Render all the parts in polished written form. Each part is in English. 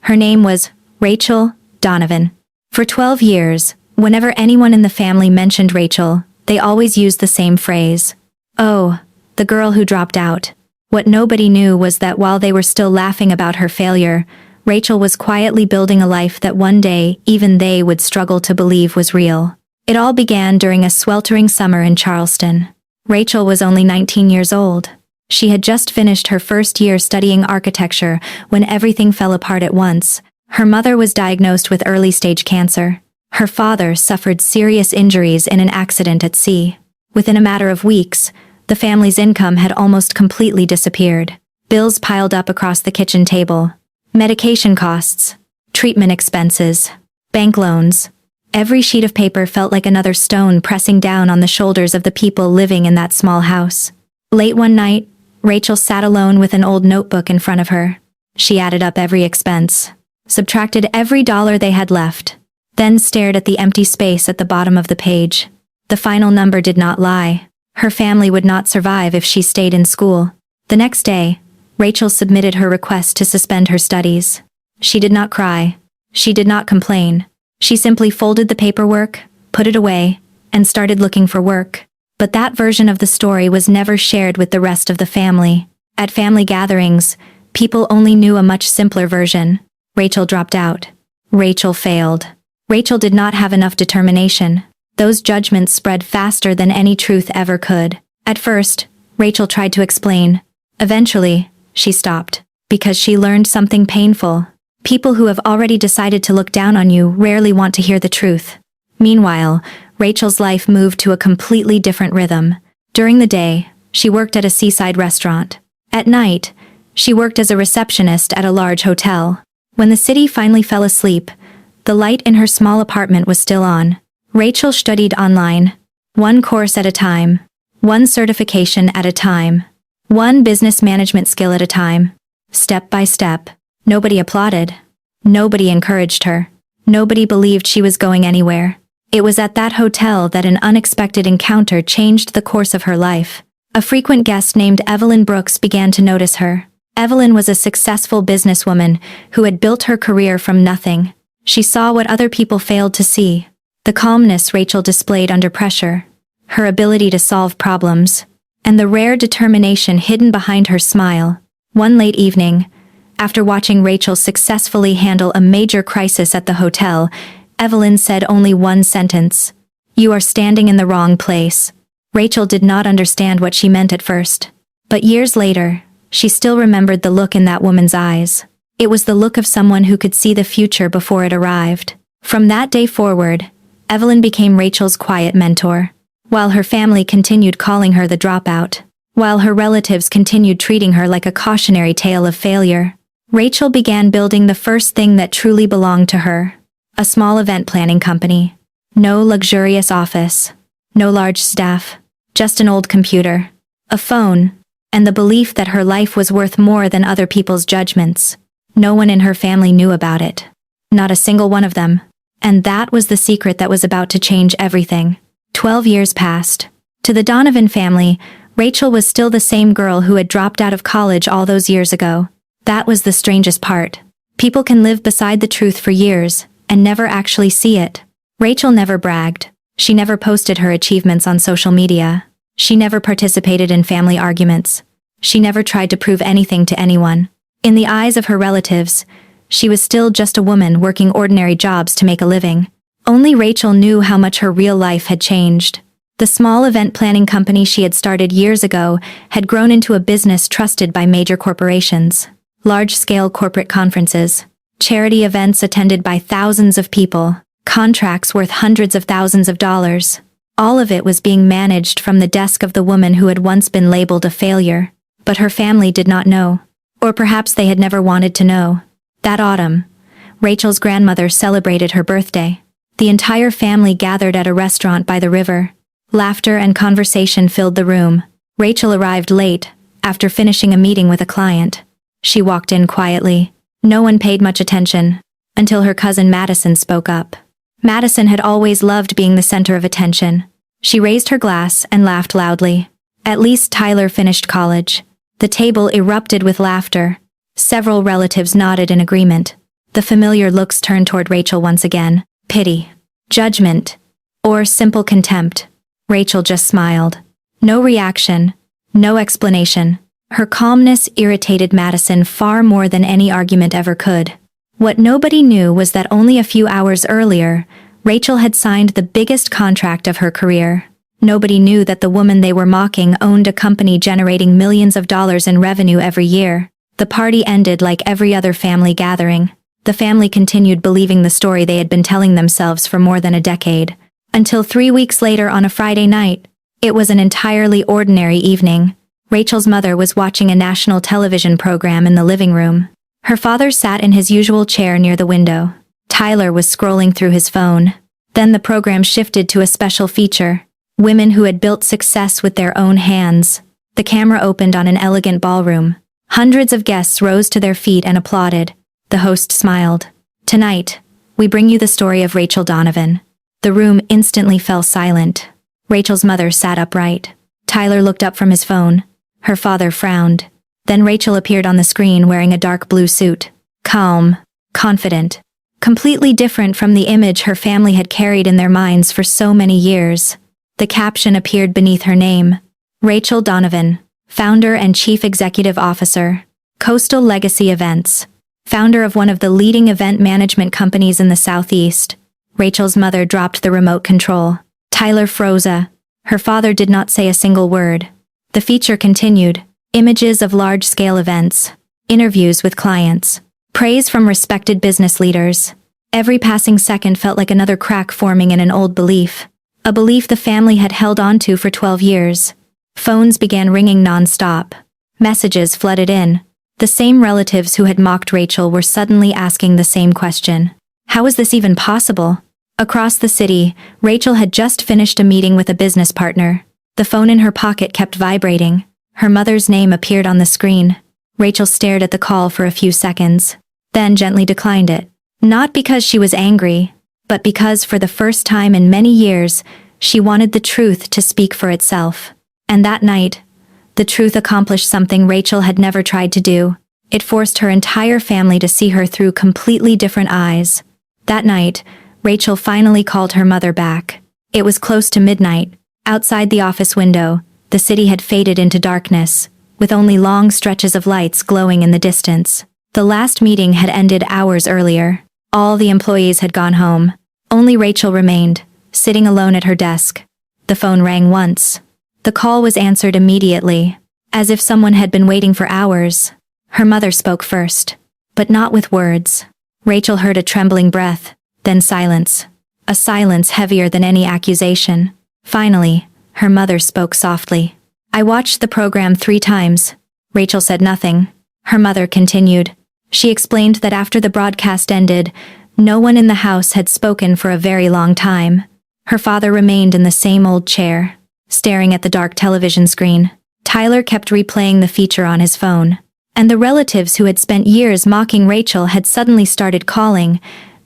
Her name was Rachel Donovan. For 12 years, whenever anyone in the family mentioned Rachel, they always used the same phrase. Oh, the girl who dropped out. What nobody knew was that while they were still laughing about her failure, Rachel was quietly building a life that one day even they would struggle to believe was real. It all began during a sweltering summer in Charleston. Rachel was only 19 years old. She had just finished her first year studying architecture when everything fell apart at once. Her mother was diagnosed with early-stage cancer. Her father suffered serious injuries in an accident at sea. Within a matter of weeks, the family's income had almost completely disappeared. Bills piled up across the kitchen table. Medication costs, treatment expenses, bank loans. Every sheet of paper felt like another stone pressing down on the shoulders of the people living in that small house. Late one night, Rachel sat alone with an old notebook in front of her. She added up every expense, subtracted every dollar they had left, then stared at the empty space at the bottom of the page. The final number did not lie. Her family would not survive if she stayed in school. The next day, Rachel submitted her request to suspend her studies. She did not cry. She did not complain. She simply folded the paperwork, put it away, and started looking for work. But that version of the story was never shared with the rest of the family. At family gatherings, people only knew a much simpler version. Rachel dropped out. Rachel failed. Rachel did not have enough determination. Those judgments spread faster than any truth ever could. At first, Rachel tried to explain. Eventually, she stopped. Because she learned something painful. People who have already decided to look down on you rarely want to hear the truth. Meanwhile, Rachel's life moved to a completely different rhythm. During the day, she worked at a seaside restaurant. At night, she worked as a receptionist at a large hotel. When the city finally fell asleep, the light in her small apartment was still on. Rachel studied online. One course at a time. One certification at a time. One business management skill at a time. Step by step. Nobody applauded. Nobody encouraged her. Nobody believed she was going anywhere. It was at that hotel that an unexpected encounter changed the course of her life. A frequent guest named Evelyn Brooks began to notice her. Evelyn was a successful businesswoman who had built her career from nothing. She saw what other people failed to see. The calmness Rachel displayed under pressure. Her ability to solve problems. And the rare determination hidden behind her smile. One late evening, after watching Rachel successfully handle a major crisis at the hotel, Evelyn said only one sentence. "You are standing in the wrong place." Rachel did not understand what she meant at first. But years later, she still remembered the look in that woman's eyes. It was the look of someone who could see the future before it arrived. From that day forward, Evelyn became Rachel's quiet mentor. While her family continued calling her the dropout, while her relatives continued treating her like a cautionary tale of failure, Rachel began building the first thing that truly belonged to her. A small event planning company. No luxurious office. No large staff. Just an old computer. A phone. And the belief that her life was worth more than other people's judgments. No one in her family knew about it. Not a single one of them. And that was the secret that was about to change everything. 12 years passed. To the Donovan family, Rachel was still the same girl who had dropped out of college all those years ago. That was the strangest part. People can live beside the truth for years, and never actually see it. Rachel never bragged. She never posted her achievements on social media. She never participated in family arguments. She never tried to prove anything to anyone. In the eyes of her relatives, she was still just a woman working ordinary jobs to make a living. Only Rachel knew how much her real life had changed. The small event planning company she had started years ago had grown into a business trusted by major corporations. Large-scale corporate conferences, charity events attended by thousands of people, contracts worth hundreds of thousands of dollars. All of it was being managed from the desk of the woman who had once been labeled a failure. But her family did not know. Or perhaps they had never wanted to know. That autumn, Rachel's grandmother celebrated her birthday. The entire family gathered at a restaurant by the river. Laughter and conversation filled the room. Rachel arrived late, after finishing a meeting with a client. She walked in quietly. No one paid much attention, until her cousin Madison spoke up. Madison had always loved being the center of attention. She raised her glass and laughed loudly. At least Tyler finished college. The table erupted with laughter. Several relatives nodded in agreement. The familiar looks turned toward Rachel once again. Pity, judgment, or simple contempt. Rachel just smiled. No reaction, no explanation. Her calmness irritated Madison far more than any argument ever could. What nobody knew was that only a few hours earlier, Rachel had signed the biggest contract of her career. Nobody knew that the woman they were mocking owned a company generating millions of dollars in revenue every year. The party ended like every other family gathering. The family continued believing the story they had been telling themselves for more than a decade. Until 3 weeks later on a Friday night. It was an entirely ordinary evening. Rachel's mother was watching a national television program in the living room. Her father sat in his usual chair near the window. Tyler was scrolling through his phone. Then the program shifted to a special feature. Women who had built success with their own hands. The camera opened on an elegant ballroom. Hundreds of guests rose to their feet and applauded. The host smiled. Tonight, we bring you the story of Rachel Donovan. The room instantly fell silent. Rachel's mother sat upright. Tyler looked up from his phone. Her father frowned. Then Rachel appeared on the screen wearing a dark blue suit. Calm, confident, completely different from the image her family had carried in their minds for so many years. The caption appeared beneath her name. Rachel Donovan, founder and chief executive officer, Coastal Legacy Events, founder of one of the leading event management companies in the Southeast. Rachel's mother dropped the remote control. Tyler froze. Her father did not say a single word. The feature continued. Images of large-scale events, interviews with clients, praise from respected business leaders. Every passing second felt like another crack forming in an old belief. A belief the family had held on to for 12 years. Phones began ringing non-stop. Messages flooded in. The same relatives who had mocked Rachel were suddenly asking the same question. How was this even possible? Across the city, Rachel had just finished a meeting with a business partner. The phone in her pocket kept vibrating. Her mother's name appeared on the screen. Rachel stared at the call for a few seconds, then gently declined it. Not because she was angry, but because for the first time in many years, she wanted the truth to speak for itself. And that night, the truth accomplished something Rachel had never tried to do. It forced her entire family to see her through completely different eyes. That night, Rachel finally called her mother back. It was close to midnight. Outside the office window, the city had faded into darkness, with only long stretches of lights glowing in the distance. The last meeting had ended hours earlier. All the employees had gone home. Only Rachel remained, sitting alone at her desk. The phone rang once. The call was answered immediately, as if someone had been waiting for hours. Her mother spoke first, but not with words. Rachel heard a trembling breath, then silence. A silence heavier than any accusation. Finally, her mother spoke softly. I watched the program 3 times. Rachel said nothing. Her mother continued. She explained that after the broadcast ended, no one in the house had spoken for a very long time. Her father remained in the same old chair, staring at the dark television screen. Tyler kept replaying the feature on his phone. And the relatives who had spent years mocking Rachel had suddenly started calling,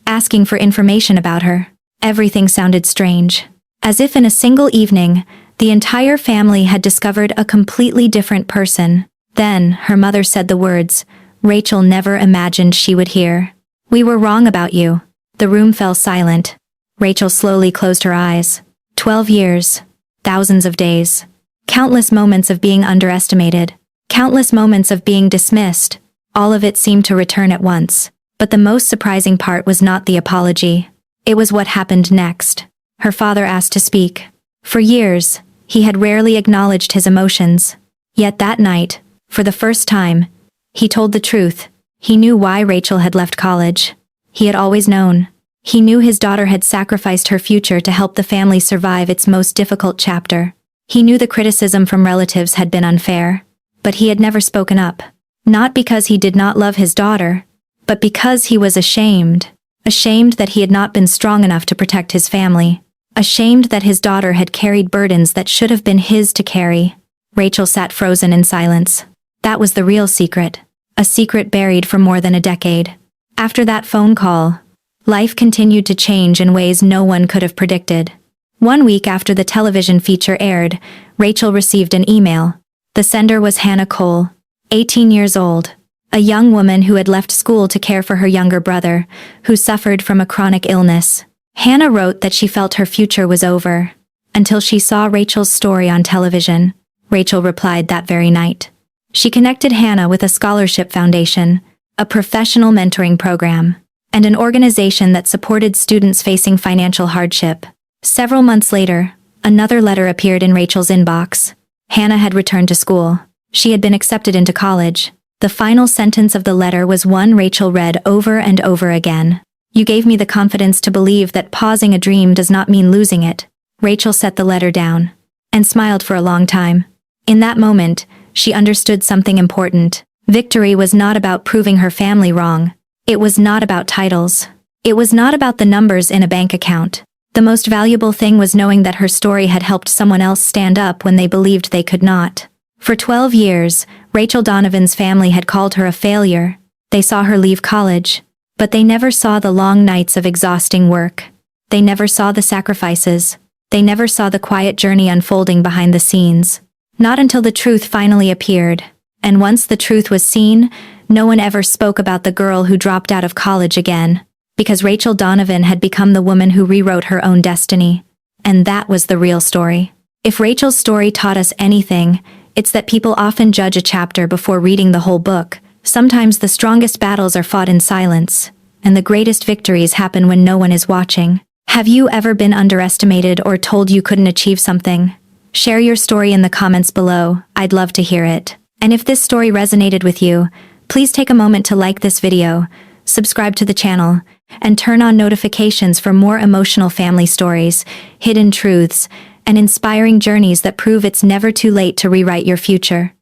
asking for information about her. Everything sounded strange. As if in a single evening, the entire family had discovered a completely different person. Then, her mother said the words Rachel never imagined she would hear. We were wrong about you. The room fell silent. Rachel slowly closed her eyes. 12 years. Thousands of days. Countless moments of being underestimated. Countless moments of being dismissed. All of it seemed to return at once. But the most surprising part was not the apology. It was what happened next. Her father asked to speak. For years, he had rarely acknowledged his emotions. Yet that night, for the first time, he told the truth. He knew why Rachel had left college. He had always known. He knew his daughter had sacrificed her future to help the family survive its most difficult chapter. He knew the criticism from relatives had been unfair. But he had never spoken up. Not because he did not love his daughter, but because he was ashamed. Ashamed that he had not been strong enough to protect his family. Ashamed that his daughter had carried burdens that should have been his to carry. Rachel sat frozen in silence. That was the real secret. A secret buried for more than a decade. After that phone call, life continued to change in ways no one could have predicted. 1 week after the television feature aired, Rachel received an email. The sender was Hannah Cole, 18 years old, a young woman who had left school to care for her younger brother, who suffered from a chronic illness. Hannah wrote that she felt her future was over, until she saw Rachel's story on television. Rachel replied that very night. She connected Hannah with a scholarship foundation, a professional mentoring program, and an organization that supported students facing financial hardship. Several months later, another letter appeared in Rachel's inbox. Hannah had returned to school. She had been accepted into college. The final sentence of the letter was one Rachel read over and over again. "You gave me the confidence to believe that pausing a dream does not mean losing it." Rachel set the letter down and smiled for a long time. In that moment, she understood something important. Victory was not about proving her family wrong. It was not about titles. It was not about the numbers in a bank account. The most valuable thing was knowing that her story had helped someone else stand up when they believed they could not. For 12 years, Rachel Donovan's family had called her a failure. They saw her leave college, but they never saw the long nights of exhausting work. They never saw the sacrifices. They never saw the quiet journey unfolding behind the scenes. Not until the truth finally appeared. And once the truth was seen, no one ever spoke about the girl who dropped out of college again, because Rachel Donovan had become the woman who rewrote her own destiny. And that was the real story. If Rachel's story taught us anything, it's that people often judge a chapter before reading the whole book. Sometimes the strongest battles are fought in silence, and the greatest victories happen when no one is watching. Have you ever been underestimated or told you couldn't achieve something? Share your story in the comments below. I'd love to hear it. And if this story resonated with you, please take a moment to like this video, subscribe to the channel, and turn on notifications for more emotional family stories, hidden truths, and inspiring journeys that prove it's never too late to rewrite your future.